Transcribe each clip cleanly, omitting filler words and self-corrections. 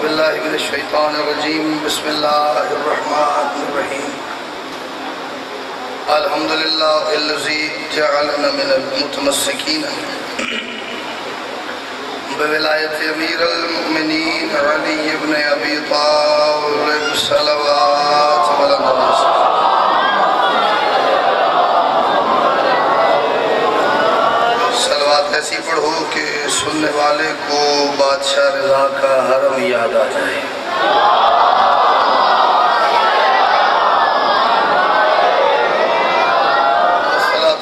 باللہ من الشیطان الرجیم بسم اللہ الرحمن الرحیم الحمدللہ الذی جعلنا من المتمسکین بولایت امیر المؤمنین علی ابن ابی طالب صلوات صلوات ایسی پڑھو کہ سننے والے کو بادشاہ رضا کا حرم یاد آ جائے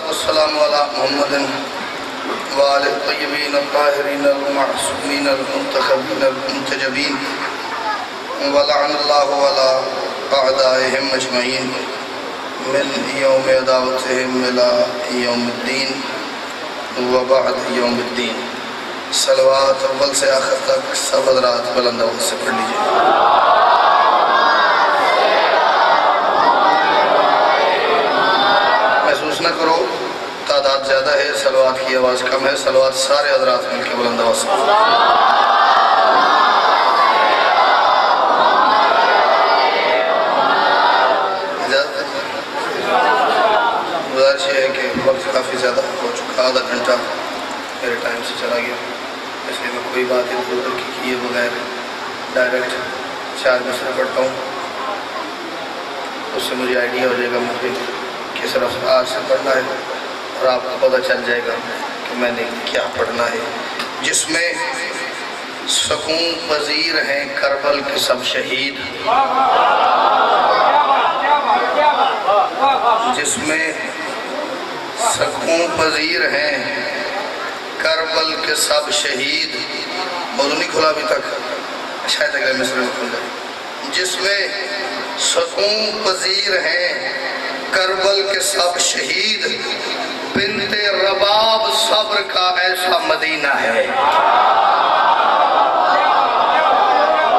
السلام علی محمد وآل الطیبین الطاہرین المعصومین المنتخبین المنتجبین ولعن اللہ علی اعدائهم اجمعین من یوم عداوتهم الى یوم الدین وبعد یوم الدین صلوات اول سے آخر تک سب حضرات بلند آواز سے پڑھ لیجئے محسوس نہ کرو تعداد زیادہ ہے صلوات کی آواز کم ہے صلوات سارے حضرات مل کے بلند آواز سے گزارش ہے کہ وقت کافی زیادہ ہو چکا آدھا گھنٹہ میرے ٹائم سے چلا گیا اس لیے میں کوئی بات ادھر ادھر کی کیے بغیر ڈائریکٹ 4 مصرع پڑھتا ہوں اس سے مجھے آئیڈیا ہو جائے گا مجھے کس رفتار سے پڑھنا ہے اور آپ کو پتہ چل جائے گا کہ میں نے کیا پڑھنا ہے جس میں سکون پذیر ہیں کربل کے سب شہید جس میں سکون پذیر ہیں کربل کے سب شہید موضوع نہیں کھلا ابھی تک شاید اگلے مصرع میں کھل جائے جس میں سکون پذیر ہیں کربل کے سب شہید بنت رباب صبر کا ایسا مدینہ ہے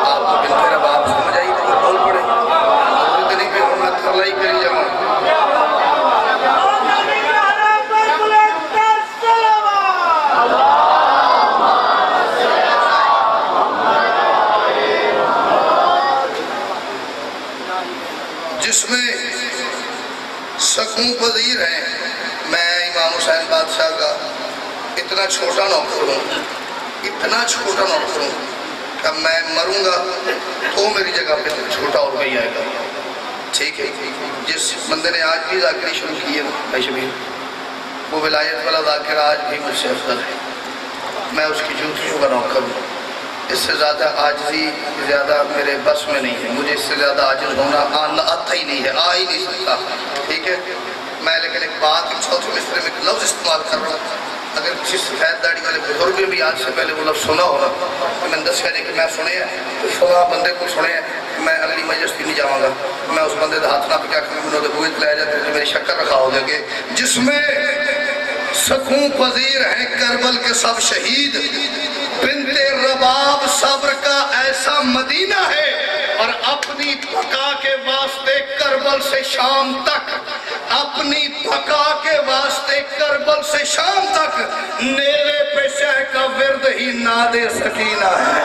آپ کو بنت رباب سمجھ آئی تھی بول پڑے موضوع دنی پہ ہم نے ترلائی کری جاؤں جس میں سکون پذیر ہیں میں امام حسین بادشاہ کا اتنا چھوٹا نوکر ہوں کہ میں مروں گا تو میری جگہ پہ چھوٹا اور کوئی آئے گا ٹھیک ہے جس بندے نے آج بھی ذاکری شروع کی ہے بھائی شبیر وہ ولایت والا ذاکر آج بھی مجھ سے افضل ہے میں اس کی جوتیوں کا نوکر ہوں اس سے زیادہ عاجزی زیادہ میرے بس میں نہیں ہے مجھے اس سے زیادہ عاجز ہونا آتا ہی نہیں ہے آ ہی نہیں سکتا ٹھیک ہے میں لیکن ایک بات چوتھے مصرع میں ایک لفظ استعمال کر رہا ہوں اگر کسی سفید داڑھی والے بزرگ نے بھی آج سے پہلے وہ لفظ سنا ہونا کہ میں نے دس کہنے کہ میں سنے ہیں تو فلاں بندے کو سنے ہیں میں اگلی مجلس بھی نہیں جاؤں گا میں اس بندے ہاتھ نہ پہ کیا کروں انہوں نے بوئت لے جاتے ہیں میری شکر رکھا ہو گیا کہ جس میں سکون پذیر ہیں کربل کے سب شہید بنت رباب صبر کا ایسا مدینہ ہے اور اپنی بقا کے واسطے کربل سے شام تک اپنی بقا کے واسطے کربل سے شام تک نیرے پہ شہ کا ورد ہی ناد سکینہ ہے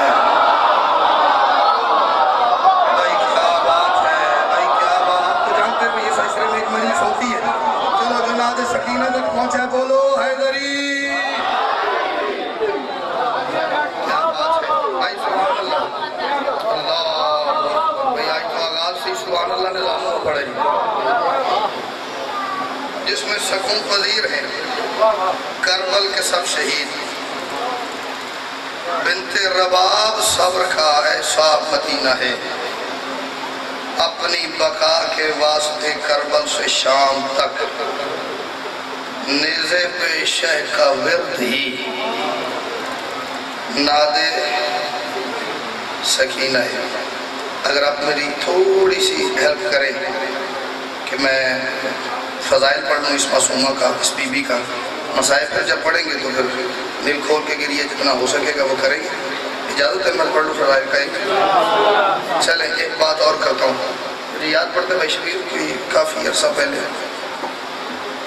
بھائی کیا بات ہے بھائی کیا بات تو جانتے ہیں یہ سلسلے میں ایک مجلس ہوتی ہے چلو جو ناد سکینہ تک پہنچا بولو حیدری جس میں سکون پذیر ہیں کربل کے سب شہید بنت رباب صبر کا ایسا مدینہ ہے اپنی بقا کے واسطے کربل سے شام تک نیزے پہ شہ کا ورد ہی ناد سکینہ ہے اگر آپ میری تھوڑی سی ہیلپ کریں کہ میں فضائل پڑھ لوں اس معصومہ کا اس بی بی کا مسائل پھر جب پڑھیں گے تو پھر دل کھول کے گریے جتنا ہو سکے گا وہ کریں گے اجازت ہے میں پڑھ لوں فضائل کا ایک چلیں ایک بات اور کرتا ہوں مجھے یاد پڑتا ہے بھائی شبیر کی کافی عرصہ پہلے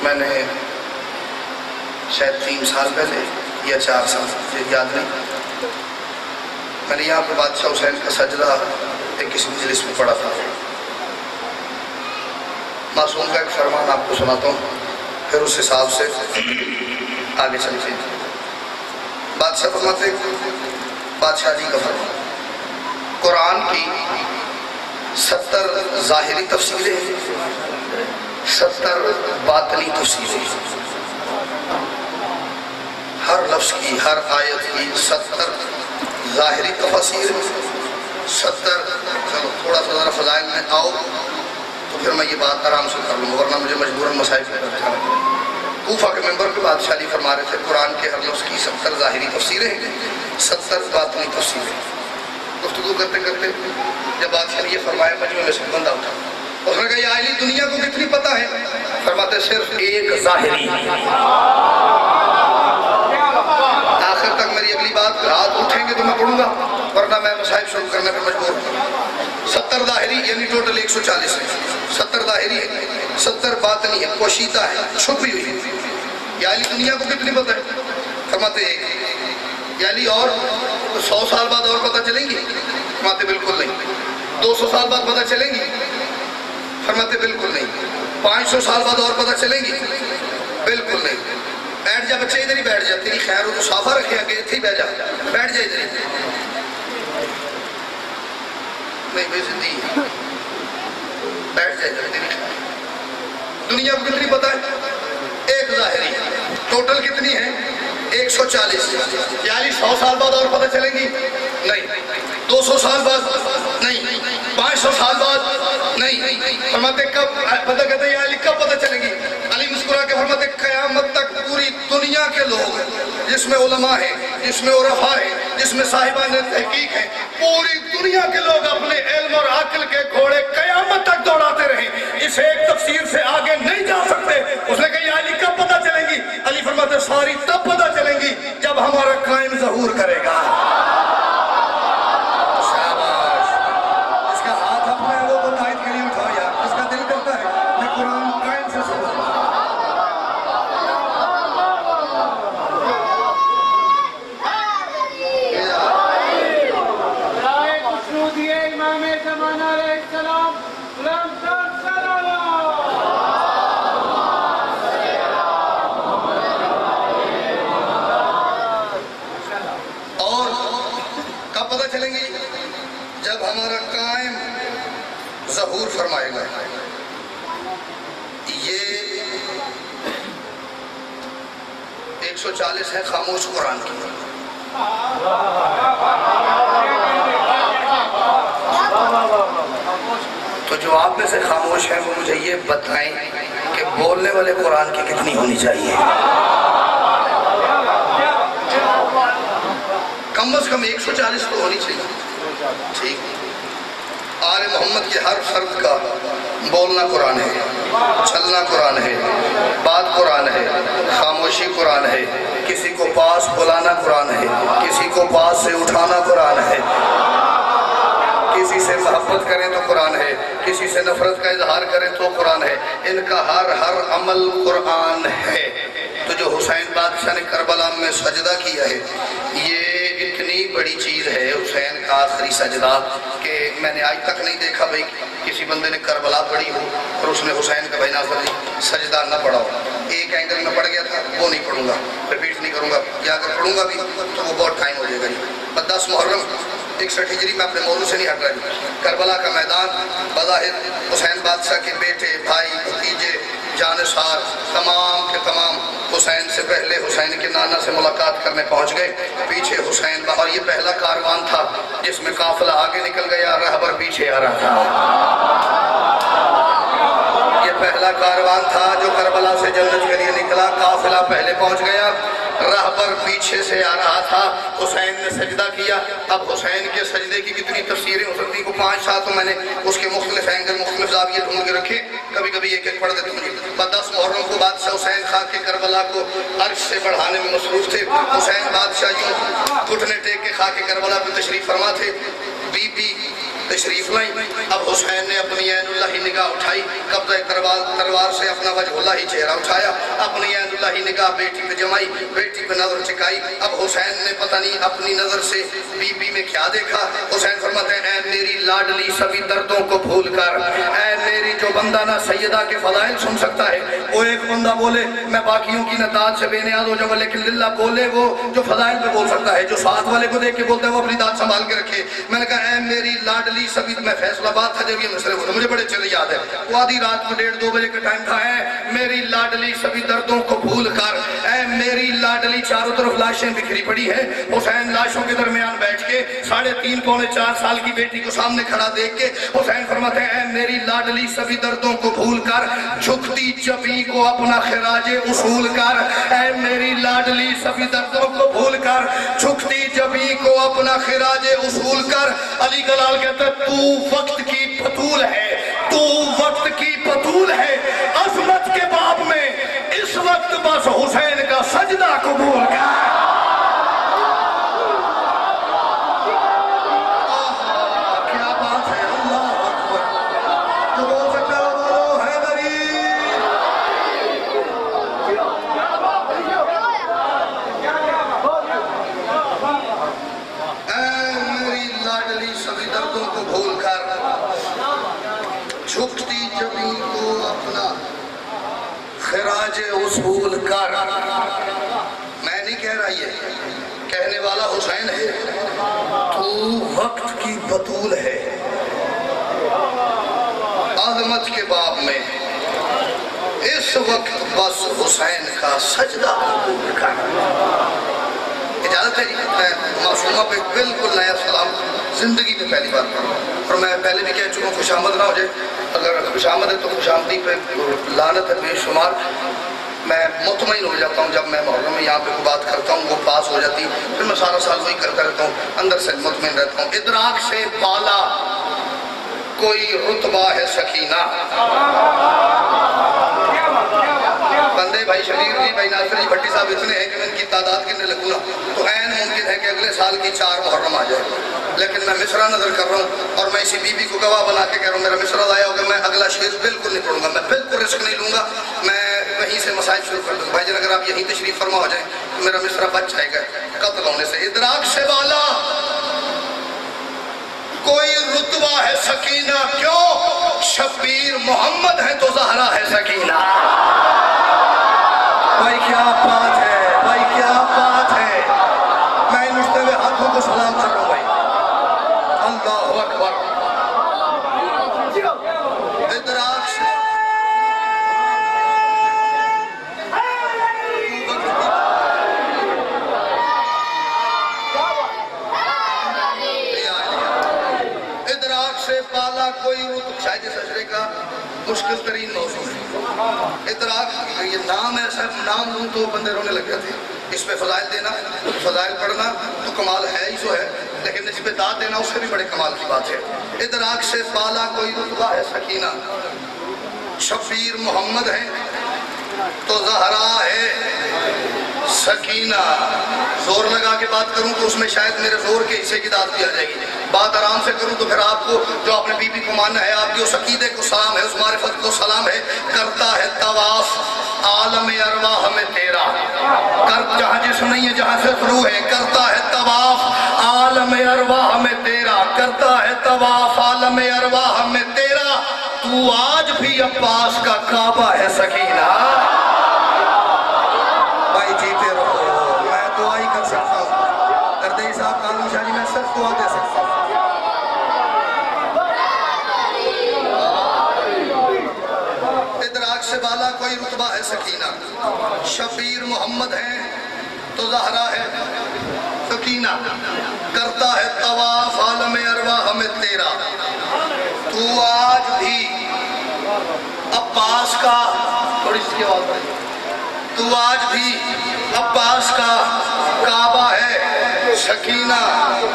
میں نے شاید 3 سال پہلے یا 4 سال مجھے یاد نہیں میں نے یہاں پہ بادشاہ حسین کا سجدہ ایک کسی مجلس میں پڑھا تھا. معصوم کا ایک فرمان آپ کو سناتا ہوں، پھر اس حساب سے آگے چلتے ہیں. بادشاہ فرماتے بادشاہ جی کا فرمان، قرآن کی 70 ظاہری تفسیریں، 70 باطنی تفسیریں. ہر لفظ کی، ہر آیت کی 70 ظاہری تفسیر، 70. چلو تھوڑا سا ذرا فضائل میں آؤ تو پھر میں یہ بات آرام سے کر لوں، ورنہ مجھے مجبوراً مسائل پہ بیٹھا ہے. کوفہ کے ممبر پہ بادشاہ علی فرما رہے تھے قرآن کے ہر لفظ کی 70 ظاہری تفسیریں، 70 باطنی تفسیریں. گفتگو کرتے کرتے جب بادشاہ نے یہ فرمایا، مجمع میں سے بندہ اٹھا. اس نے کہا یا علی دنیا کو کتنی پتہ ہے؟ فرماتے صرف ایک ظاہری. آخر تک میری اگلی بات ہاتھ اٹھیں گے تو میں پڑھوں گا، ورنہ میں مسائل شروع کرنے پہ مجبور ہوں. 70 ظاہری یعنی ٹوٹل 140 ہے. 70 ظاہری ہے، 70 باطنی ہے، پوشیدہ ہے، چھپی ہوئی ہے. یا علی دنیا کو کتنی پتہ ہے؟ فرماتے ایک. یا علی اور 100 سال بعد اور پتہ چلیں گی؟ فرماتے بالکل نہیں. 200 سال بعد پتہ چلیں گی؟ فرماتے بالکل نہیں. 500 سال بعد اور پتہ چلیں گی؟ بالکل نہیں. بیٹھ جا بچے، ادھر ہی بیٹھ جا، تیری خیر ہو تو صافہ رکھے آگے، اتھے ہی بیٹھ جا، بیٹھ جا ادھر ہی. نہیں بے زندگی ہے، بیٹھ جا ادھر، تیری خیر. دنیا کو کتنی پتہ ہے؟ ایک ظاہری. ٹوٹل کتنی ہے؟ 140. یعنی 100 سال بعد اور پتہ چلیں گی؟ نہیں. 200 سال بعد؟ نہیں. 500 سال بعد؟ نہیں. فرماتے کب پتہ کہتے ہیں یا علی کب پتہ چلیں گی؟ علی مسکرا کے فرماتے قیامت تک پوری دنیا کے لوگ، جس میں علماء ہیں، جس میں عرفاء ہیں، جس میں صاحبان تحقیق ہیں، پوری دنیا کے لوگ اپنے علم اور عقل کے گھوڑے قیامت تک دوڑاتے رہیں، اس ایک تفسیر سے آگے نہیں جا سکتے. اس نے کہا یا علی کب پتہ چلیں گی؟ علی فرماتے ساری تب پتہ چلیں گی جب ہمارا قائم ظہور کرے گا. شاباش. اس کا ہاتھ اپنے وہ تو تائید کے لیے اٹھا یار، اس کا دل کرتا ہے میں قرآن قائم سے سنوں. ظہور فرمائے گا. یہ 140 ہے خاموش قرآن کی. تو جو آپ میں سے خاموش ہیں وہ مجھے یہ بتائیں کہ بولنے والے قرآن کی کتنی ہونی چاہیے؟ کم از کم 140 تو ہونی چاہیے. ٹھیک. آل محمد کے ہر فرد کا بولنا قرآن ہے، چلنا قرآن ہے، بات قرآن ہے، خاموشی قرآن ہے، کسی کو پاس بلانا قرآن ہے، کسی کو پاس سے اٹھانا قرآن ہے، کسی سے محبت کریں تو قرآن ہے، کسی سے نفرت کا اظہار کریں تو قرآن ہے. ان کا ہر عمل قرآن ہے. تو جو حسین بادشاہ نے کربلا میں سجدہ کیا ہے، یہ اتنی بڑی چیز ہے حسین کا آخری سجدہ کہ میں نے آج تک نہیں دیکھا بھئی کسی بندے نے کربلا پڑھی ہو اور اس نے حسین کا بھائی ناصر سجدہ نہ پڑھا ہو. ایک اینگل میں پڑھ گیا تھا، وہ نہیں پڑھوں گا، ریپیٹ نہیں کروں گا، یا اگر پڑھوں گا بھی تو وہ بہت ٹائم ہو جائے گا. 10 محرم 61 ہجری میں اپنے موضوع سے نہیں ہٹ رہا. کربلا کا میدان بظاہر حسین بادشاہ کے بیٹے، بھائی، بھتیجے، جانثار تمام کے تمام حسین سے پہلے حسین کے نانا سے ملاقات کرنے پہنچ گئے. پیچھے حسین اور یہ پہلا کاروان تھا جس میں قافلہ آگے نکل گیا، رہبر پیچھے آ رہا تھا. یہ پہلا کاروان تھا جو کربلا سے جنت کے لیے نکلا، قافلہ پہلے پہنچ گیا، رہبر پیچھے سے آ رہا تھا. حسین نے سجدہ کیا. اب حسین کے سجدے کی کتنی تفسیریں ہو سکتی کو 5 سال تو میں نے اس کے مختلف اینگل مختلف زاویے ڈھونڈ کے رکھے، کبھی کبھی ایک ایک پڑھ دیتا ہوں. 10 محرم کو بادشاہ حسین خاک کے کربلا کو عرش سے بڑھانے میں مصروف تھے. حسین بادشاہ یوں گھٹنے ٹیک کے خاک کے کربلا پہ تشریف فرما تھے. بی بی تشریف لائی. اب حسین نے اپنی عین اللہ نگاہ اٹھائی, قبضہ تلوار سے اپنا وجہ اللہ ہی چہرہ اٹھایا, اپنی عین اللہ نگاہ بیٹی پہ جمائی, بیٹی پہ نظر چکائی. اب حسین نے پتہ نہیں اپنی نظر سے بی بی میں کیا دیکھا. حسین فرماتے ہیں اے میری لاڈلی سبھی دردوں کو بھول کر, اے میری جو بندہ نہ سیدہ کے فضائل سن سکتا ہے, وہ ایک بندہ بولے میں باقیوں کی نتاج سے بے نیاز ہو جاؤں, لیکن للہ بولے وہ جو فضائل پہ بول سکتا ہے, جو ساتھ والے کو دیکھ کے بولتا ہے وہ اپنی داد سنبھال کے رکھے. میں نے کہا اے میری لاڈلی سبھی, میں فیصلہ بات تھا جب یہ مسئلے ہوتا مجھے بڑے چلے یاد ہے, وہ آدھی رات کو 1:30-2 بجے کا ٹائم تھا. اے میری لاڈلی سبھی دردوں کو بھول کر, اے میری لاڈلی, چاروں طرف لاشیں بکھری پڑی ہیں. حسین لاشوں کے درمیان بیٹھ کے 3.5-4 سال کی بیٹی کو سامنے کھڑا دیکھ کے حسین فرماتے ہیں اے میری لاڈلی سبھی دردوں کو بھول کر, جھکتی جبیں کو اپنا خراج اصول کر. اے میری لاڈلی سبھی دردوں کو بھول کر, جھکتی جبیں کو اپنا خراج اصول کر. علی گلال کہتا ہے تو وقت کی بطول ہے, تو وقت کی بطول ہے, عظمت کے باب میں اس وقت بس حسین کا سجدہ قبول کر. جھکتی جبیں کو اپنا خراج اصول کر. میں نہیں کہہ رہا, یہ کہنے والا حسین ہے. تو وقت کی بطول ہے, عظمت کے باب میں اس وقت بس حسین کا سجدہ قبول کر. اجازت ہے میں معصومہ پہ بالکل نیا سلام زندگی میں پہلی بار پڑھوں, اور میں پہلے بھی کہہ چکا ہوں خوش آمد نہ ہو جائے, اگر خوش آمد ہے تو خوش آمدی پہ لعنت ہے بے شمار. میں مطمئن ہو جاتا ہوں جب میں محرم میں یہاں پہ کوئی بات کرتا ہوں وہ پاس ہو جاتی, پھر میں سارا سال وہی کرتا رہتا ہوں, اندر سے مطمئن رہتا ہوں. ادراک سے بالا کوئی رتبہ ہے سکینہ. بندے بھائی شبیر جی, بھائی ناصر جی, بھٹی صاحب اتنے ہیں کہ میں ان کی تعداد کرنے لگوں نا تو عین ممکن ہے کہ اگلے سال کی 4 محرم آ جائے. لیکن میں مصرع نظر کر رہا ہوں اور میں اسی بی بی کو گواہ بنا کے کہہ رہا ہوں میرا مصرع ضائع ہوگا, میں اگلا شعر بالکل نہیں پڑھوں گا, میں بالکل رسک نہیں لوں گا, میں وہیں سے مسائل شروع کر دوں گا. بھائی جان اگر آپ یہیں تشریف فرما ہو جائیں تو میرا مصرع بچ جائے گا قتل ہونے سے. ادراک سے بالا کوئی رتبہ ہے سکینہ, کیوں شبیر محمد ہے تو زہرا ہے سکینہ. بھائی کیا بات ہے, بھائی کیا بات ہے. میں ان اٹھتے ہوئے ہاتھوں کو سلام کر رہا ہوں بھائی. اللہ اکبر. ادراک سے ادراک سے بالا کوئی رتبہ, شاید اس اشرے کا مشکل ترین موضوع ہے. ادراک, یہ نام ہے, صرف نام لوں تو بندے رونے لگ جاتے ہیں. اس پہ فضائل دینا, فضائل پڑھنا تو کمال ہے ہی جو ہے, لیکن اس پہ داد دینا اس سے بھی بڑے کمال کی بات ہے. ادراک سے بالا کوئی رتبہ ہے سکینہ, شبیر محمد ہے تو زہرا ہے سکینہ. زور لگا کے بات کروں تو اس میں شاید میرے زور کے حصے کی داد بھی آ جائے گی. بات آرام سے کروں تو پھر آپ کو جو آپ نے بی بی کو ماننا ہے, آپ کی اس عقیدے کو سلام ہے, اس معرفت کو سلام ہے. کرتا ہے طواف عالم ارواح میں تیرا, جہاں جسم نہیں ہے جہاں صرف روح ہے. کرتا ہے طواف عالم ارواح میں تیرا, کرتا ہے طواف عالم ارواح میں تیرا. تو آج بھی عباس کا کعبہ ہے سکینہ. بھائی جیتے رہو, میں دعا ہی کر سکتا ہوں. دردی صاحب قانون شاہ جی, میں صرف دعا دے سکتا ہوں. ادراک سے بالا کوئی رتبہ ہے سکینہ, شبیر محمد ہے تو زہرا ہے سکینہ. کرتا ہے طواف عالم ارواح میں تیرا, تو آج بھی عباس کا, تھوڑی سی آواز ہے, تو آج بھی عباس کا کعبہ ہے سکینہ.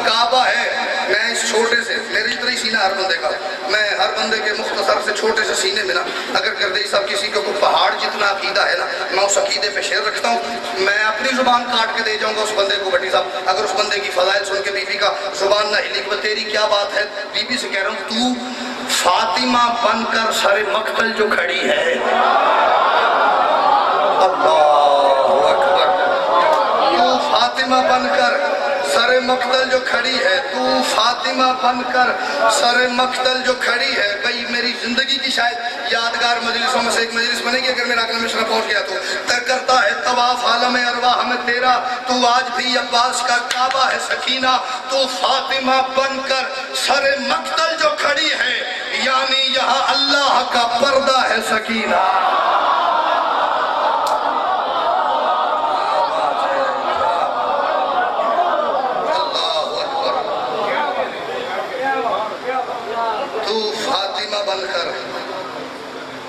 کعبہ ہے. میں اس چھوٹے سے، میرے اتنا ہی سینہ ہر بندے کا، میں ہر بندے کے مختصر سے چھوٹے سے سینے میں نا اگر گردئی صاحب کسی کو کوئی پہاڑ جتنا عقیدہ ہے نا، میں اس عقیدے پہ شعر رکھتا ہوں، میں اپنی زبان کاٹ کے دے جاؤں گا اس بندے کو بھٹی صاحب، اگر اس بندے کی فضائل سن کے بی بی کا زبان نہ ہلی کہ تیری کیا بات ہے، بی بی سے کہہ رہا ہوں تو فاطمہ بن کر سر مقتل جو کھڑی ہے، اللہ اکبر، تو فاطمہ بن کر سر مقتل جو کھڑی ہے، تو فاطمہ بن کر سر مقتل جو کھڑی ہے. بھئی میری زندگی کی شاید یادگار مجلسوں میں سے ایک مجلس بنے گی اگر میرا اکرم مشرف پہنچ گیا تو کرتا ہے طواف عالم ارواح میں تیرا، تو آج بھی عباس کا کعبہ ہے سکینہ، تو فاطمہ بن کر سر مقتل جو کھڑی ہے، یعنی یہاں اللہ کا پردہ ہے سکینہ.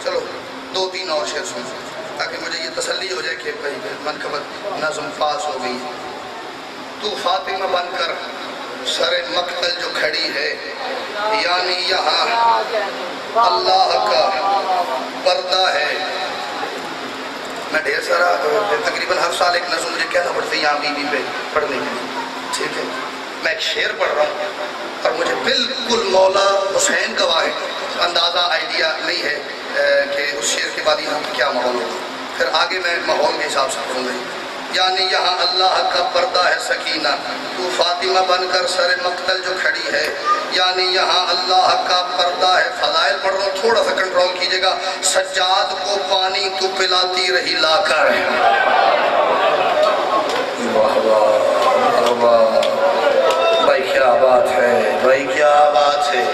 چلو دو تین اور شعر سن تاکہ مجھے یہ تسلی ہو جائے کہ منقبت نظم پاس ہو گئی. تو فاطمہ بن کر سر مقتل جو کھڑی ہے، یعنی یہاں اللہ کا پردہ ہے. میں ڈھیر سارا تقریباً ہر سال ایک نظم مجھے کہنا پڑتا ہے یہاں بی بی پہ پڑھنے کے لیے، ٹھیک ہے. میں ایک شعر پڑھ رہا ہوں اور مجھے بالکل مولا حسین کا واحد اندازہ آئیڈیا نہیں ہے کہ اس شعر کے بعد یہاں کیا ماحول ہوگا، پھر آگے میں ماحول کے حساب سے پڑھوں گا. یعنی یہاں اللہ کا پردہ ہے سکینہ، تو فاطمہ بن کر سر مقتل جو کھڑی ہے، یعنی یہاں اللہ کا پردہ ہے. فضائل پڑھ رہا ہوں، تھوڑا سا کنٹرول کیجئے گا. سجاد کو پانی تو پلاتی رہی لا کر، واہ واہ واہ، بھائی کیا بات ہے، بھائی کیا بات ہے.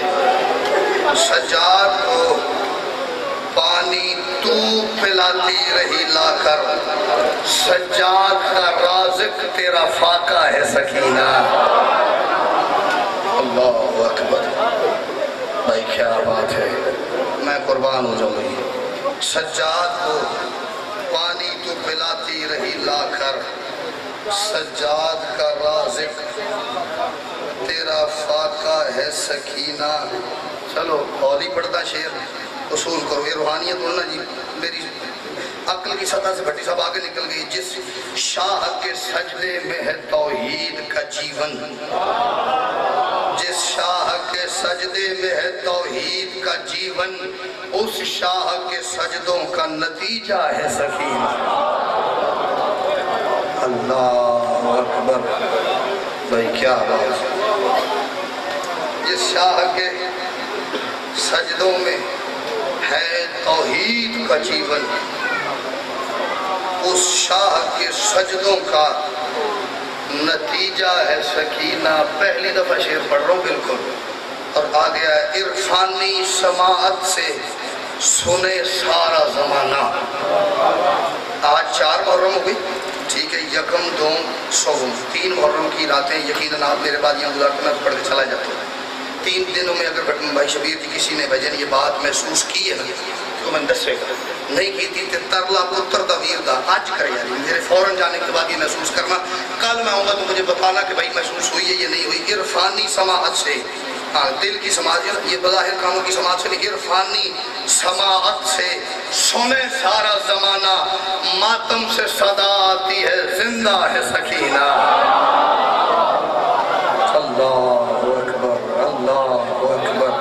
سجاد کو پانی تو پلاتی رہی لا کر، سجاد کا رازق تیرا فاقہ ہے سکینہ. اللہ اکبر، بھائی کیا بات ہے، میں قربان ہو جاؤں گی. سجاد کو پانی تو پلاتی رہی لا کر، سجاد کا رازق تیرا فاقہ ہے سکینہ. چلو اور ہی پڑھتا شعر، اصول کرو. یہ روحانیت ہونا جی میری عقل کی سطح سے بھٹی صاحب آگے نکل گئی. جس شاہ کے سجدے میں ہے توحید کا جیون، جس شاہ کے سجدے میں ہے توحید کا جیون، اس شاہ کے سجدوں کا نتیجہ ہے سکینہ. اللہ اکبر، بھائی کیا بات ہے. جس شاہ کے سجدوں میں ہے توحید کا جیون، اس شاہ کے سجدوں کا نتیجہ ہے سکینہ. پہلی دفعہ شعر پڑھ رہا ہوں بالکل، اور آ گیا ہے عرفانی سماعت سے سنے سارا زمانہ. آج 4 محرم ہو گئی، ٹھیک ہے. یکم دوم سوم 3 محرم کی راتیں یقیناً آپ میرے بعد یہاں گزارتے میں پڑھ کے چلا جاتا ہوں. 3 دنوں میں اگر بھائی شبیر کی کسی نے بھجن یہ بات محسوس کی ہے نا تو میں دسے گا، نہیں کی تھی کہ ترلا پتر دا ویر دا آج کر یاری میرے فوراً جانے کے بعد یہ محسوس کرنا. کل میں آؤں گا تو مجھے بتانا کہ بھائی محسوس ہوئی ہے یہ نہیں ہوئی. عرفانی سماعت سے، ہاں دل کی سماعت، یہ بظاہر کانوں کی سماعت سے نہیں، عرفانی سماعت سے سنے سارا زمانہ، ماتم سے صدا آتی ہے زندہ ہے سکینہ. اللہ اکبر، اللہ اکبر.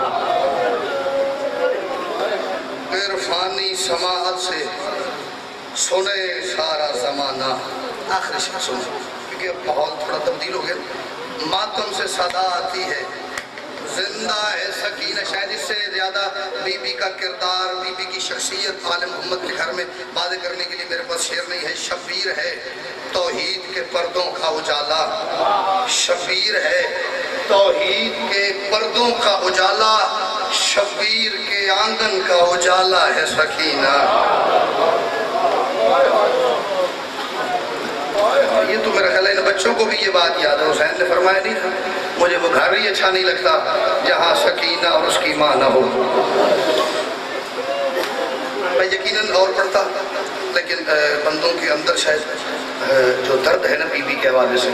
عرفانی سماعت سے سنے سارا زمانہ. آخری شعر سنو کیونکہ اب ماحول تھوڑا تبدیل ہو گیا. ماتم سے صدا آتی ہے زندہ ہے سکینہ. شاید اس سے زیادہ بی بی کا کردار، بی بی کی شخصیت آل محمد کے گھر میں واضح کرنے کے لیے میرے پاس شعر نہیں ہے. شبیر ہے توحید کے پردوں کا اجالا، شبیر ہے توحید کے پردوں کا اجالا، شبیر کے آنگن کا اجالا ہے سکینہ. یہ تو میرا خیال ہے ان بچوں کو بھی یہ بات یاد ہے. حسین نے فرمایا نہیں تھا مجھے وہ گھر ہی اچھا نہیں لگتا جہاں سکینہ اور اس کی ماں نہ ہو. میں یقیناً اور پڑھتا لیکن بندوں کے اندر شاید جو درد ہے نا بی بی کے حوالے سے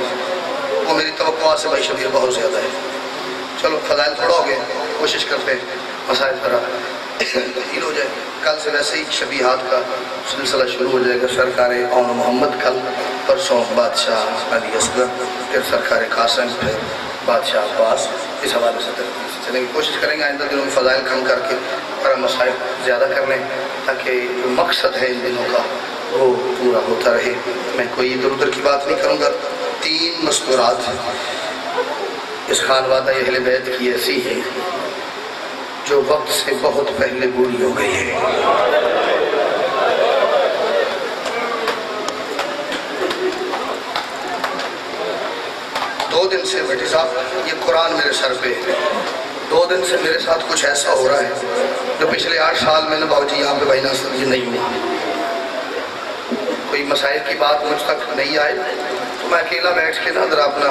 وہ میری توقعات سے بھائی شبیر بہت زیادہ ہے. چلو فضائل تھوڑا ہو گئے، کوشش کرتے ہیں مسائل ذرا تبدیل ہو جائے. کل سے ویسے ہی شبیہات کا سلسلہ شروع ہو جائے گا. سرکار اون محمد کل، پرسوں بادشاہ علی اصغر، پھر سرکار قاسم، پھر بادشاہ عباس. اس حوالے سے ترتیب سے چلیں گے. کوشش کریں گے آئندہ دنوں میں فضائل کم کر کے اور مسائل زیادہ کر لیں تاکہ جو مقصد ہے ان دنوں کا وہ پورا ہوتا رہے. میں کوئی ادھر ادھر کی بات نہیں کروں گا. 3 مستورات اس خانوادہ اہل بیت کی ایسی ہے جو وقت سے بہت پہلے بوڑھی ہو گئی ہے. دو دن سے بیٹی صاحب یہ قرآن میرے سر پہ ہے. 2 دن سے میرے ساتھ کچھ ایسا ہو رہا ہے جو پچھلے 8 سال میں نے باوجی یہاں پہ بھائی ناصر جی نہیں ہوئی. کوئی مسائل کی بات مجھ تک نہیں آئے تو میں اکیلا بیٹھ کے نا ذرا اپنا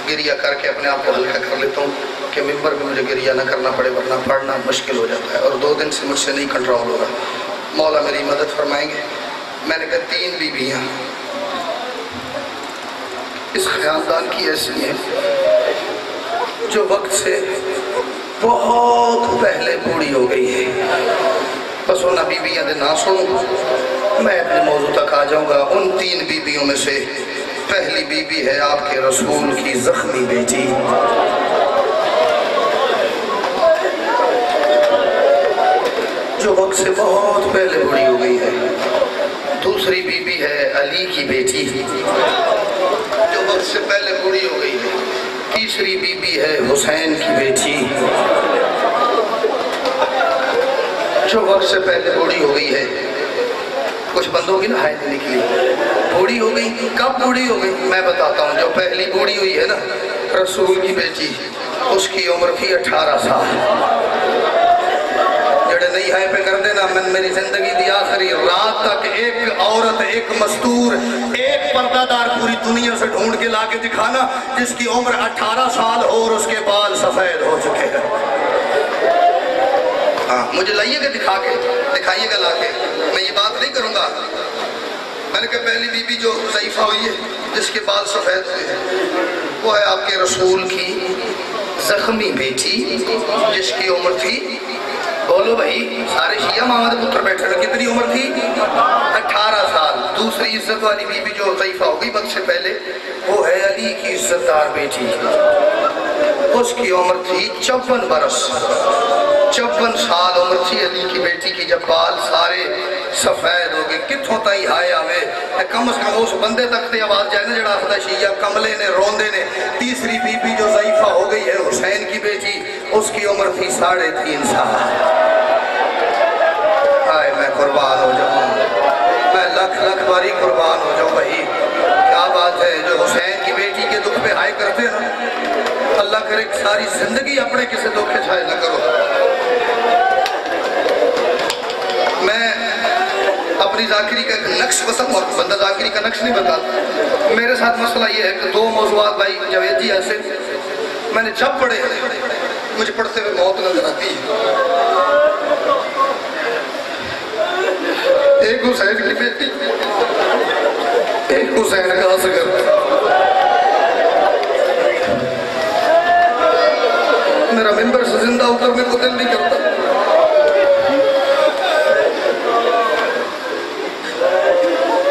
گریہ کر کے اپنے آپ کو ہلکا کر لیتا ہوں کہ ممبر میں مجھے گریہ نہ کرنا پڑے ورنہ پڑھنا مشکل ہو جاتا ہے. اور 2 دن سے مجھ سے نہیں کنٹرول ہو رہا. مولا میری مدد فرمائیں گے. میں نے کہا 3 بیویاں اس خاندان کی ایسی ہیں جو وقت سے بہت پہلے بوڑھی ہو گئی ہے. بس ان بیویاں دے نہ سنوں میں اپنے موضوع تک آ جاؤں گا. ان 3 بیویوں میں سے پہلی بیوی ہے آپ کے رسول کی زخمی بیٹی جو وقت سے بہت پہلے بوڑھی ہو گئی ہے. دوسری بیوی ہے علی کی بیٹی جو وقت سے پہلے بوڑھی ہو گئی ہے. تیسری بیوی ہے حسین کی بیٹی جو وقت سے پہلے بوڑھی ہو گئی ہے. کچھ بندوں کی نا حید نکلی بوڑھی ہو گئی. کب بوڑھی ہو گئی میں بتاتا ہوں. جو پہلی بوڑھی ہوئی ہے نا رسول کی بیٹی اس کی عمر تھی 18 سال. جڑے نہیں ہے پہ کر دینا من میری زندگی دی آخری رات تک ایک عورت ایک مستور ایک پردہ دار پوری دنیا سے ڈھونڈ کے لا کے دکھانا جس کی عمر 18 سال ہو اور اس کے بال سفید ہو چکے ہیں. ہاں مجھے لائیے گا دکھائیے گا لا کے. میں یہ بات نہیں کروں گا. میں نے کہا پہلی بی بی جو ضعیفہ ہوئی ہے جس کے بال سفید ہوئے ہیں وہ ہے آپ کے رسول کی زخمی بیٹی جس کی عمر تھی بولو بھائی سارے شیعہ محمد پتر بیٹھے ہیں کتنی عمر تھی 18 سال. دوسری عزت والی بی بی جو ضعیفہ ہو گئی وقت سے پہلے وہ ہے علی کی عزت دار بیٹی. اس کی عمر تھی 54 برس 54 سال عمر تھی علی کی بیٹی کی جب بال سارے سفید ہو گئے. کتھوں تائی ہائے آوے کم از کم اس بندے تک تے آواز جائے نا جڑا آخدہ شیعہ کملے نے روندے نے. تیسری بی بی جو ضعیفہ ہو گئی ہے حسین کی بیٹی اس کی عمر تھی 3.5 سال. آئے میں قربان ہو جاؤں میں لکھ باری قربان ہو جاؤں بھائی. کیا بات ہے جو حسین کی بیٹی کے دکھ پہ ہائے کرتے ہیں نا اللہ کرے ساری زندگی اپنے کسی دکھ کے چھائے نہ کرو. میں اپنی ذاکری کا ایک نقش بسم اور بندہ ذاکری کا نقش نہیں بتاتا. میرے ساتھ مسئلہ یہ ہے کہ 2 موضوعات بھائی جاوید جی ایسے میں نے جب پڑھے مجھے پڑھتے ہوئے موت نظر آتی ہے. ایک حسین کی بیٹی ایک حسین کا اصغر. میرا ممبر سے زندہ اترنے کو دل نہیں کرتا.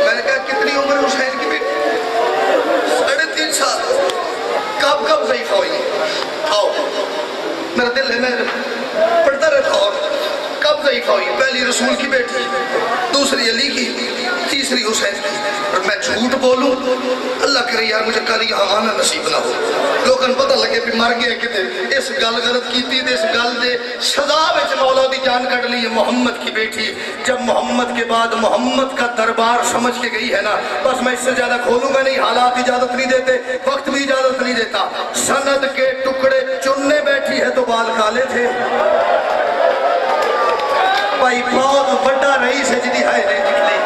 میں نے کہا کتنی عمر حسین کی بیٹی 3.5 سال. کب ضعیفہ ہوئی آؤ میرا دل ہے میں پڑھتا رہتا. اور کب ضعیفہ ہوئی پہلی رسول کی بیٹی دوسری علی کی تیسری حسین کی. اور میں جھوٹ بولوں اللہ کرے یار مجھے کل یہاں آنا نصیب نہ ہو. لوگاں پتہ لگے بھی مر گئے کتے اس گل غلط کیتی دے اس گل دے سزا وچ مولا دی جان کٹ لی ہے. محمد کی بیٹی جب محمد کے بعد محمد کا دربار سمجھ کے گئی ہے نا بس میں اس سے زیادہ کھولوں گا نہیں. حالات اجازت نہیں دیتے وقت بھی اجازت نہیں دیتا. سند کے ٹکڑے چننے بیٹھی ہے تو بال کالے تھے بھائی. بہت بڑا رئیس ہے جدی ہائے نہیں نکلی.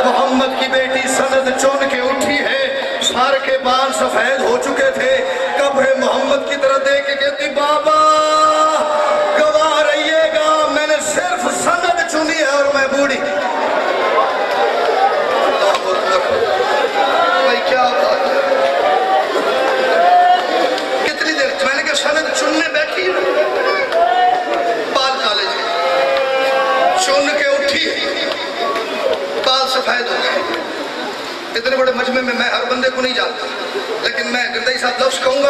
محمد کی بیٹی سند چن کے اٹھی ہے سار کے بال سفید ہو چکے تھے. قبر محمد کی طرح دیکھ کے کہتی بابا گواہ رہیے گا میں نے صرف سند چنی ہے اور میں بوڑھی. اللہ اکبر بھائی کیا بات ہے. کتنی دیر میں نے کہا سند چنی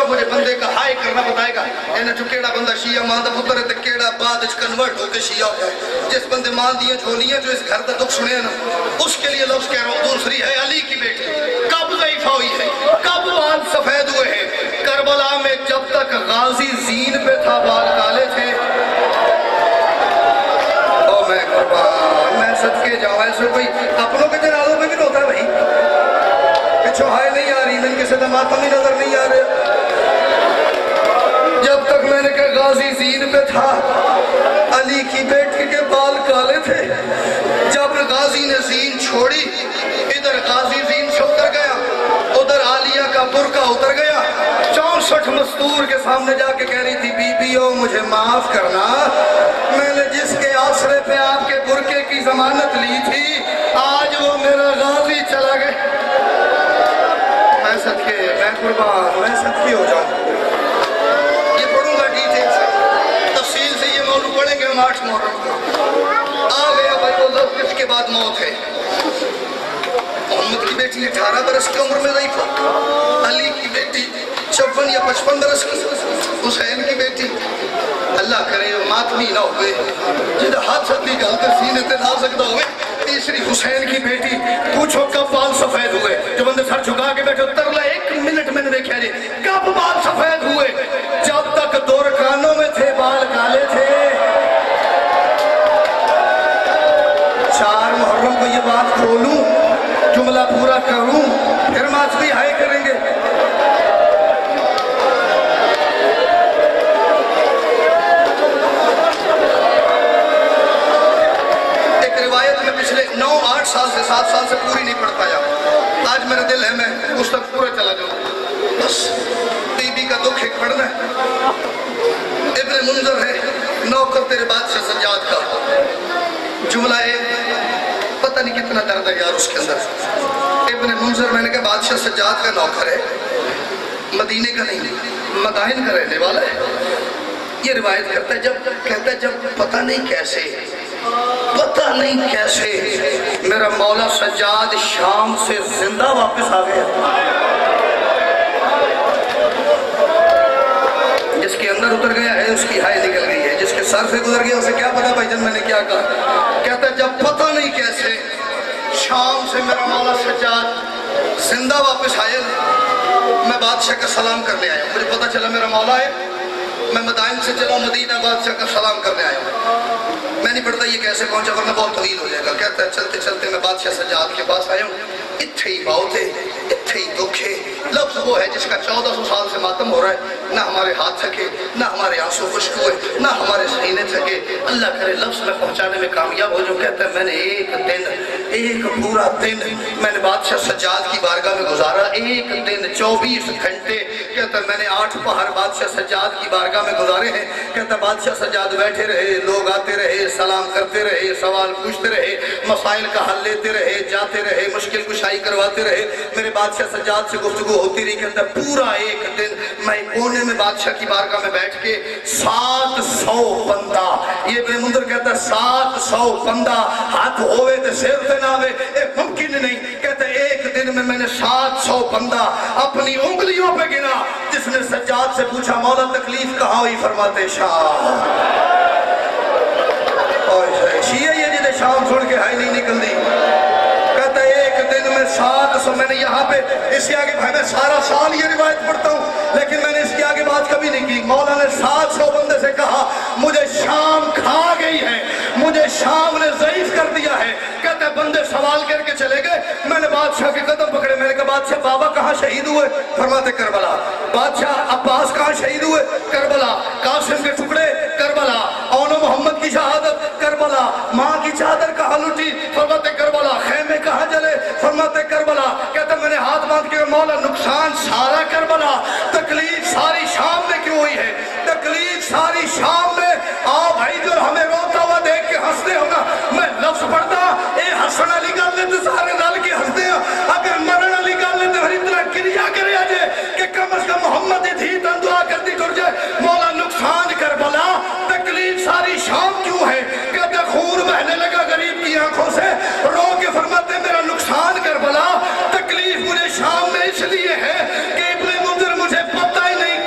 مجھے بندے کا ہائے کرنا بتائے گا انہیں جو کیڑا بندہ شیعہ مان دا پتر ہے تے کیڑا بعد اچ کنورٹ ہو کے شیعہ ہو جائے جس بندے مان دیئے جھولیاں جو اس گھر دا دکھ سنے نا اس کے لیے لفظ کہہ رہا ہوں دوسری ہے علی کی بیٹی کب ضعیفہ ہوئی ہے کب بال سفید ہوئے ہیں کربلا میں جب تک غازی زین پہ تھا بال کالے تھے او میں قربان میں صدقے جاؤں ایسے کوئی اپنوں کے جنازوں میں بھی ہوتا ہے بھائی چوہائے نہیں آ رہی من کے صدہ ماتم ہی نظر نہیں آ رہے جب تک میں نے کہا غازی زین پہ تھا علی کی بیٹی کے بال کالے تھے جب غازی نے زین چھوڑی ادھر غازی زین سے اتر گیا ادھر عالیہ کا برقع اتر گیا 64 مستور کے سامنے جا کے کہہ رہی تھی بی بیو مجھے معاف کرنا میں نے جس کے آسرے پہ آپ کے برقعے کی ضمانت لی تھی آج وہ میرا غازی چلا گیا میں صدقے میں قربان میں صدقے ہو جاؤں یہ پڑھوں گا ڈیٹیل سے تفصیل سے یہ موضوع پڑھیں گے ہم 8 محرم کو آ گیا بھائی وہ لفظ اس کے بعد موت ہے محمد کی بیٹی 18 برس کی عمر میں ضعیفہ علی کی بیٹی 56 یا 55 برس کی حسین کی بیٹی اللہ کرے ماتمی نہ ہوئے جدہ ہاتھ سکتی گلتے سینے تے نہ سکتا ہوئے تیسری حسین کی بیٹی پوچھو کب بال سفید ہوئے جو بندے سر جھکا کے بیٹھے ترلا 1 منٹ میں نے دیکھا جی کب بال سفید ہوئے جب تک 2 رکانوں میں تھے بال کالے تھے 4 محرم کو یہ بات کھولوں جملہ پورا کروں پھر ماتمی ہائے کریں گے پچھلے 9-8 سال سے 7 سال سے پوری نہیں پڑھ پایا آج میرا دل ہے میں اس تک پورا چلا جاؤں بس بی بی کا دکھ ایک پڑھنا ہے ابن منظر ہے نوکر تیرے بادشاہ سجاد کا جملہ ہے پتہ نہیں کتنا درد ہے یار اس کے اندر ابن منظر میں نے کہا بادشاہ سجاد کا نوکر ہے مدینے کا نہیں مدائن کا رہنے والا ہے یہ روایت کرتا ہے جب کہتا ہے جب پتہ نہیں کیسے میرا مولا سجاد شام سے زندہ واپس آ گیا جس کے اندر اتر گیا ہے اس کی ہائے نکل گئی ہے جس کے سر سے گزر گیا اسے کیا پتا بھائی جن میں نے کیا کہا کہتا ہے جب پتہ نہیں کیسے شام سے میرا مولا سجاد زندہ واپس آئے میں بادشاہ کا سلام کرنے آیا مجھے پتا چلا میرا مولا ہے میں مدائن سے چلا مدینہ بادشاہ کا سلام کرنے آیا میں نہیں پڑھتا یہ کیسے پہنچا ورنہ بہت طویل ہو جائے گا کہتا ہے چلتے چلتے میں بادشاہ سجاد کے پاس آیا ہوں اتھے ہی بہت ہے اتھے ہی دکھ ہے لفظ وہ ہے جس کا 1400 سال سے ماتم ہو رہا ہے نہ ہمارے ہاتھ تھکے نہ ہمارے آنسو خشک ہوئے نہ ہمارے سینے تھکے اللہ کرے لفظ میں پہنچانے میں کامیاب ہو جو کہتا ہے میں نے ایک پورا دن میں نے بادشاہ سجاد کی بارگاہ میں گزارا 1 دن 24 گھنٹے کہتا ہے میں نے 8 پہر بادشاہ سجاد کی بارگاہ میں گزارے ہیں کہتا ہے بادشاہ سجاد بیٹھے رہے لوگ آتے رہے سلام کرتے رہے سوال پوچھتے رہے مسائل کا حل لیتے رہے جاتے رہے مشکل کشائی کرواتے رہے میرے بادشاہ سجاد سے گفتگو ہوتی رہی کہتا ہے پورا 1 دن میں کونے میں بادشاہ کی بارگاہ میں بیٹھ کے 700 بندہ یہ ابن منظر کہتا ہے 700 بندہ ہاتھ ہوئے تے سیر تے نہ ہوئے ممکن نہیں کہتا ہے 1 دن میں نے 700 بندہ اپنی انگلیوں پہ گنا جس نے سجاد سے پوچھا مولا تکلیف کہاں ہوئی فرماتے شام شیعہ یہ جدے شام چھوڑ کے ہائی نہیں نکل دی کہتا ہے 1 دن میں 700 میں نے یہاں پہ اس کے آگے بھائی میں سارا سال یہ روایت پڑھتا ہوں لیکن میں نے اس کے آگے بات کبھی نہیں کی مولا نے 700 بندے سے کہا مجھے شام کھا گئی ہے مجھے شام نے ضعیف کر دیا ہے کہتا ہے بندے سوال کر کے چلے گئے میں نے بادشاہ کے قدم پکڑے میں نے کہا بادشاہ بابا کہاں شہید ہوئے فرماتے کربلا بادشاہ عباس کہاں شہید ہوئے کربلا قاسم کے ٹکڑے کربلا اون محمد کی شہادت کربلا ماں کی چادر کہاں لٹی فرماتے کربلا خیمے کہاں جلے فرماتے کربلا کہتا میں نے ہاتھ باندھ کے مولا نقصان سارا کربلا تکلیف ساری شام میں کیوں ہوئی ہے تکلیف ساری شام میں آؤ بھائی جو ہمیں روتا ہوا دیکھ کے ہنستے ہوگا میں لفظ پڑھتا اے حسن علی گال لیتے سارے دل کے ہنستے ہیں اگر مرن علی گال لیتے ہر اتنا کریا کرے آجے کہ کم از کم محمد تھی تن دعا کرتی ٹر جائے مولا نقصان کربلا تکلیف ساری شام کیوں ہے کہتا خون بہنے لگا غریب کی آنکھوں سے رو کے فرماتے میرا نقصان کربلا تکلیف مجھے شام میں اس لیے ہے کہ ابن منظر مجھے پتہ ہی نہیں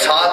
7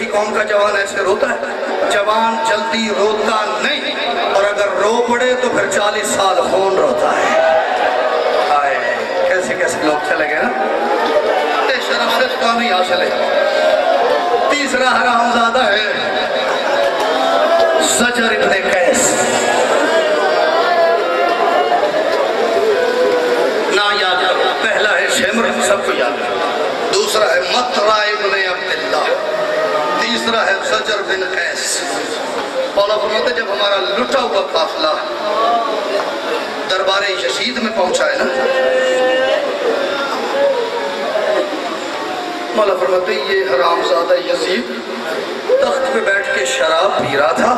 کسی قوم کا جوان ایسے روتا ہے؟ جوان جلدی روتا نہیں، اور اگر رو پڑے تو پھر 40 سال خون روتا ہے۔ آئے کیسے کیسے لوگ چلے گئے نا؟ شرف سے کام ہی حاصل ہے۔ تیسرا حرامزادہ ہے زجر ابن قیس، نا یاد کرو۔ پہلا ہے شمر، سب کو یاد کرو۔ دوسرا ہے مطرع ابن عبداللہ، تیسرا ہے زجر بن قیس۔ مولا فرماتے جب ہمارا لٹا ہوا قافلہ دربار یزید میں پہنچا ہے نا، مولا فرماتے یہ حرامزادہ یزید تخت پہ بیٹھ کے شراب پی رہا تھا،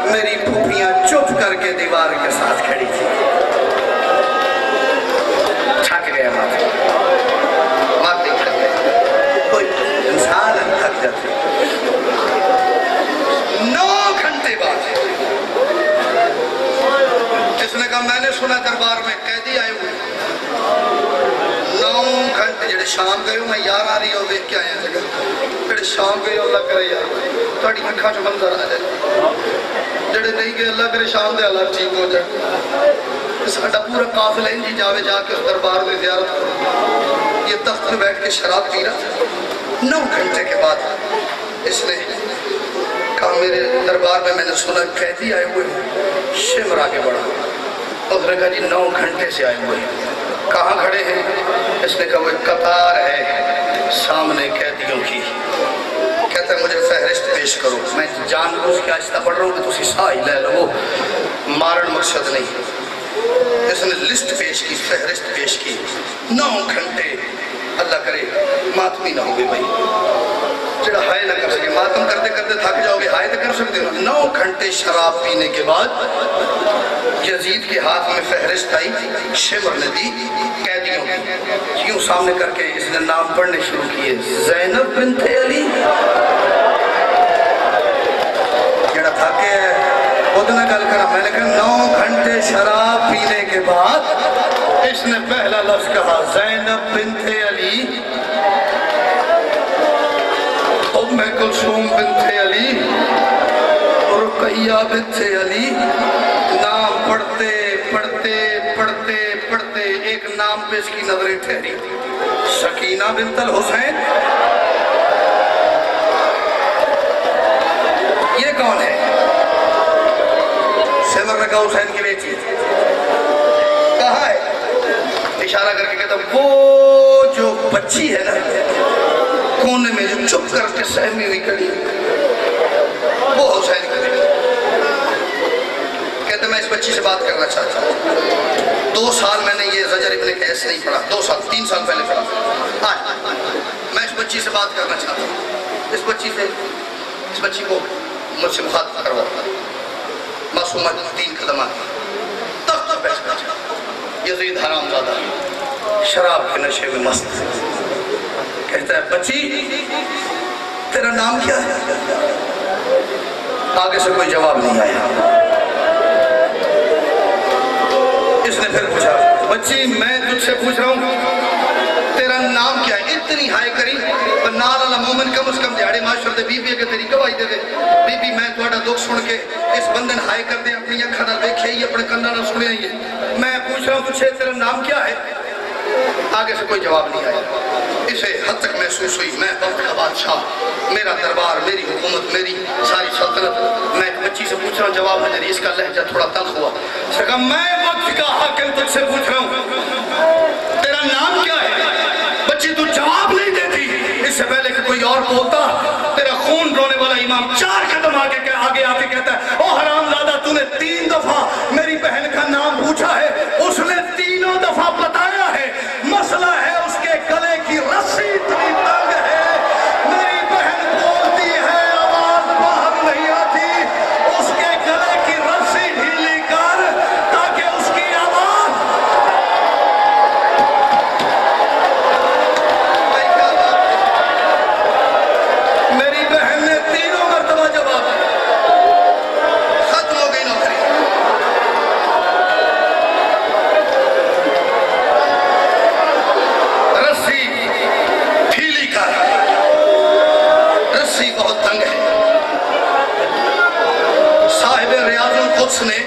میری پھوپھیاں چپ کر کے دیوار کے ساتھ کھڑی تھی۔ تھک گیا مات نہیں تھک گیا، کوئی انسان تھک جاتے۔ 9 گھنٹے بعد جس نے کہا میں نے سنا دربار میں قیدی آئے ہوئے، 9 گھنٹے جڑے شام گئے ہو، میں یار آ رہی ہو دیکھ کے آیا جگہ جڑے شام گئے ہو اللہ کرے یار تھوڑی اکھاں چ منظر آ جائے، جڑے نہیں گئے اللہ کرے شام دے حالات ٹھیک ہو جائے۔ ساڈا پورا قافلہ انجی جاوے جا کے اس دربار میں زیارت کرو۔ یہ تخت میں بیٹھ کے شراب پی رہا تھا۔ 9 گھنٹے کے بعد اس نے کہا میرے دربار میں میں نے سنا قیدی آئے ہوئے ہیں۔ شمر آگے بڑھا، اس نے کہا جی 9 گھنٹے سے آئے ہوئے ہیں، کہاں کھڑے ہیں؟ اس نے کہا وہ ایک قطار ہے سامنے قیدیوں کی، کہتا ہے مجھے فہرست پیش کرو۔ میں جان بوجھ کے آہستہ پڑھ رہا ہوں کہ تسی سائی لے لو، مارن مقصد نہیں۔ اس نے لسٹ پیش کی، فہرست پیش کی۔ 9 گھنٹے اللہ کرے ماتمی نہ ہوئے بھائی، جڑا ہائے نہ کر سکے، ماتم کرتے کرتے تھک جاؤ گے، ہائے نہ کر سکتے ہو۔ 9 گھنٹے شراب پینے کے بعد یزید کے ہاتھ میں فہرست آئی، شمر نے دی قیدیوں کی، یوں سامنے کر کے اس نے نام پڑھنے شروع کیے، زینب بنت علی۔ جڑا تھاکے ہے خود نہ گل کرا، میں نے کہا 9 گھنٹے شراب پینے کے بعد اس نے پہلا لفظ کہا زینب بنت علی، ام کلثوم بنت علی، رقیہ بنت علی۔ نام پڑھتے پڑھتے پڑھتے پڑھتے ایک نام پہ اس کی نظریں ٹھہری، سکینہ بنت الحسین۔ یہ کون ہے؟ شمر نے کہا حسین کی بیٹی۔ کہاں ہے؟ اشارہ کر کے کہتا وہ جو بچی ہے نا کونے میں جو چپ کر کے سہمی ہوئی کھڑی، وہ حسین کی بیٹی۔ کہتے میں اس بچی سے بات کرنا چاہتا ہوں۔ 2 سال میں نے یہ زجر ابن قیس نہیں پڑھا، 2 سال 3 سال پہلے پڑھا۔ آج میں اس بچی سے بات کرنا چاہتا ہوں، اس بچی کو مجھ سے مخاطب کروا۔ معصومہ 3 قدم آتی تخت پر بیٹھ کر، یزید حرامزادہ شراب کے نشے میں مست کہتا ہے بچی تیرا نام کیا ہے؟ آگے سے کوئی جواب نہیں آیا۔ اس نے پھر پوچھا بچی میں تجھ سے پوچھ رہا ہوں تیرا نام کیا ہے؟ اتنی ہائے کری نال اللہ مومن کم از کم دیاڑے معاشر دے بی بی اگر تیری گواہی دے بی بی میں توڑا دکھ سن کے اس بندن ہائے کر دے اپنی اکھا نہ دیکھے ہی اپنے کنہ نہ سنے ہی میں پوچھ رہا ہوں تجھے تیرا نام کیا ہے؟ آگے سے کوئی جواب نہیں آیا۔ اسے حد تک محسوس ہوئی میں وقت کا بادشاہ، میرا دربار، میری حکومت، میری ساری سلطنت، میں ایک بچی سے پوچھ رہا ہوں جواب نہیں، اس کا لہجہ تھوڑا تلخ ہوا۔ اس نے کہا میں وقت کا حاکم تجھ سے پوچھ رہا ہوں تیرا نام کیا ہے؟ بچی تو جواب نہیں دیتی۔ اس سے پہلے کہ کوئی اور بولتا تیرا خون رونے والا امام 4 قدم آگے آ کے کہتا ہے او حرامزادہ تو نے 3 دفعہ میری بہن کا نام پوچھا ہے، اس نے 3 دفعہ بتایا ہے، مسئلہ ہے اس کے گلے کی رسی اتنی تنگ ہے، میری بہن بولتی ہے آواز باہر نہیں آتی، اس کے گلے کی رسی ڈھیلی کر تاکہ اس کی آواز میری بہن نے 3 مرتبہ جواب ختم ہو گئی نوکری۔ رسی بہت تنگ ہے. صاحب ریاض القدس نے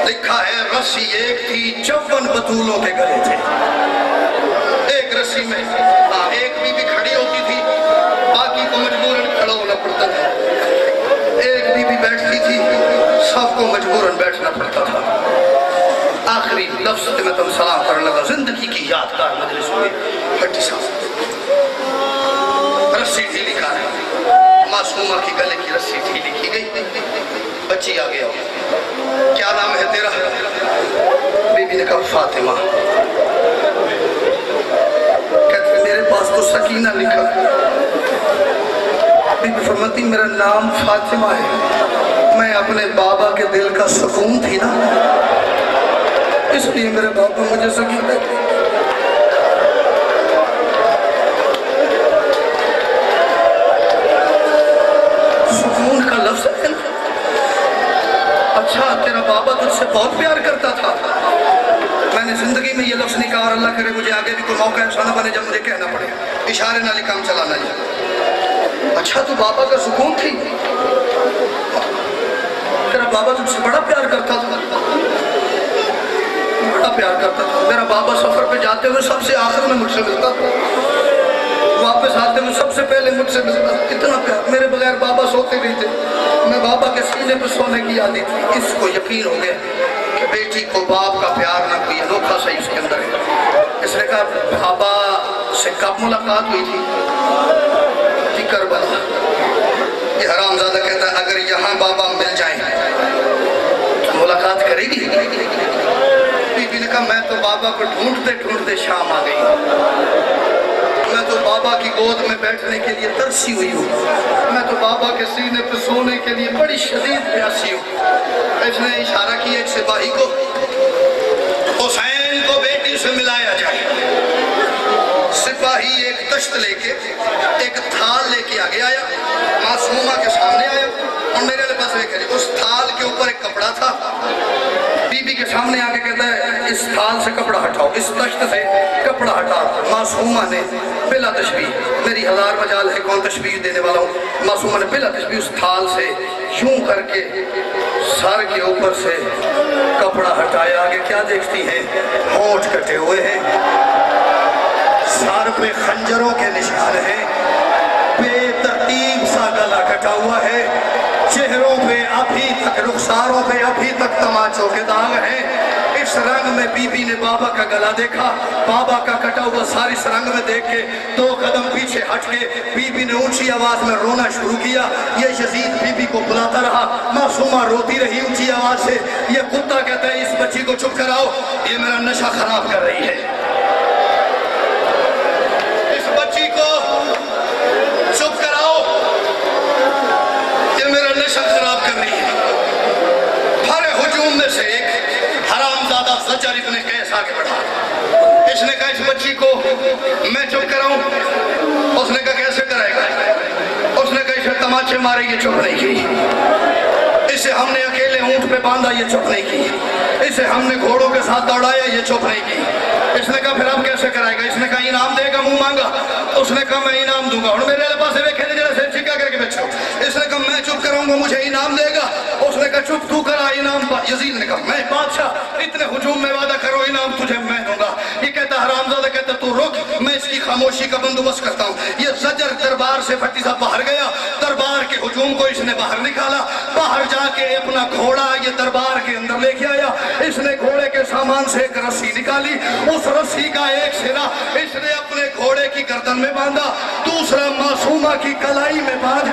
لکھا ہے رسی ایک تھی 54 بطولوں کے گلے تھے. ایک رسی میں ایک بی بی کھڑی ہوتی تھی، باقی کو مجبوراً کھڑا ہونا پڑتا تھا. ایک بی بی بیٹھتی تھی، سب کو مجبوراً بیٹھنا پڑتا تھا. آخری لفظ سے میں تم سلام کرنے لگا. زندگی کی یادگار مجلس ہوئی. ہٹی صاحب رسی ڈھیلی کر رہی، معصومہ کی گلے کی رسی ڈھیلی کی گئی. بچی آ گیا. کیا نام ہے تیرا؟ بی بی نے کہا فاطمہ. کہتے میرے پاس تو سکینہ لکھا. بی بی فرماتی میرا نام فاطمہ ہے، میں اپنے بابا کے دل کا سکون تھی نا، اس لیے میرے بابا مجھے سکینہ ہے. سکون کا لفظ ہے. اچھا تیرا بابا تجھ سے بہت پیار کرتا تھا. میں نے زندگی میں یہ لفظ نہیں کہا، اور اللہ کرے مجھے آگے بھی کوئی موقع ایسا نہ بنے جب مجھے کہنا پڑے. اشارے نالی کام چلانا جائے. اچھا تو بابا کا سکون تھی، تیرا بابا تجھ سے بڑا پیار کرتا تھا. بڑا پیار کرتا تھا. میرا بابا سفر پہ جاتے ہوئے سب سے آخر میں مجھ سے ملتا تھا، واپس آتے ہوئے سب سے پہلے مجھ سے ملتا. اتنا پیار. میرے بغیر بابا سوتے نہیں تھے، میں بابا کے سینے پہ سونے کی عادت تھی. اس کو یقین ہو گیا کہ بیٹی کو باپ کا پیار نہ کوئی انوکھا صحیح اس کے اندر ہے. اس نے کہا بابا سے کب ملاقات ہوئی تھی؟ کربلا. یہ حرامزادہ کہتا ہے اگر یہاں بابا مل جائیں تو ملاقات کرے گی. بی بی نے کہا میں تو بابا کو ڈھونڈتے ڈھونڈتے شام آ گئی ہوں. میں تو بابا کی گود میں بیٹھنے کے لیے ترسی ہوئی ہوں. میں تو بابا کے سینے پہ سونے کے لیے بڑی شدید پیاسی ہوں. اس نے اشارہ کیا ایک سپاہی کو، حسین کو بیٹی سے ملایا جائے. سپاہی ایک تشت لے کے ایک تھال لے کے آگے آیا، معصومہ کے سامنے آیا اور میرے پاس دیکھا اس تھال کے اوپر ایک کپڑا تھا. بی بی کے سامنے آگے کہتا ہے اس تھال سے کپڑا ہٹاؤ، اس تشت سے کپڑا ہٹا. معصومہ نے بلا تشبیہ، میری ہزار مجال ہے کون تشبیہ دینے والا ہوں، معصومہ نے بلا تشبیہ اس تھال سے یوں کر کے سر کے اوپر سے کپڑا ہٹایا. آگے کیا دیکھتی ہیں؟ ہونٹ کٹے ہوئے ہیں، سر پہ خنجروں کے نشان ہیں، بے ترتیب سا گلا کٹا ہوا ہے، چہروں پہ ابھی تک رخساروں پہ ابھی تک تماچوں کے داغ ہیں. اس رنگ میں بی بی نے بابا کا گلا دیکھا، بابا کا کٹا ہوا ساری اس رنگ میں دیکھ کے 2 قدم پیچھے ہٹ کے بی بی نے اونچی آواز میں رونا شروع کیا. یہ یزید بی بی کو بلاتا رہا، معصومہ روتی رہی اونچی آواز سے. یہ کتا کہتا ہے اس بچی کو چپ کراؤ، یہ میرا نشہ خراب کر رہی ہے. بچی کو چپ کراؤ، یہ میرا نشہ خراب کر رہی ہے. بھرے ہجوم میں سے ایک حرامزادہ زجر ابن قیس آگے بڑھا. اس نے کہا اس بچی کو میں چپ کراؤں. اس نے کہا کیسے کرائے گا؟ اس نے کہا اسے تماچے مارے یہ چپ نہیں کی، اسے ہم نے اکیلے اونٹ پہ باندھا یہ چپ نہیں کی، اسے ہم نے گھوڑوں کے ساتھ دوڑایا یہ چپ نہیں کی. اس نے کہا پھر اب کیسے کرائے گا؟ اس نے کہا انعام دے گا، منہ مانگا. اس نے کہا میں انعام دوں گا. اور میرے پاس ویکھے جڑا سے چکا کر کے بیٹھو. اس نے کہا میں چپ کراؤں گا مجھے انعام دے گا. اس نے کہا چپ تو کرا انعام. یزید نے کہا میں بادشاہ اتنے ہجوم میں وعدہ کرو انعام تجھے میں دوں گا. یہ کہتا حرامزادہ کہتا تو رک، میں اس کی خاموشی کا بندوبست کرتا ہوں. یہ زجر دربار سے پھٹی صاحب باہر گیا، دربار کے ہجوم کو اس نے باہر نکالا. باہر جا کے اپنا گھوڑا یہ دربار کے اندر لے کے آیا. اس نے گھوڑے کے سامان سے ایک رسی نکالی، اس رسی کا ایک سرا اس نے اپنے گھوڑے کی گردن میں باندھا، دوسرا معصومہ کی کلائی میں باندھ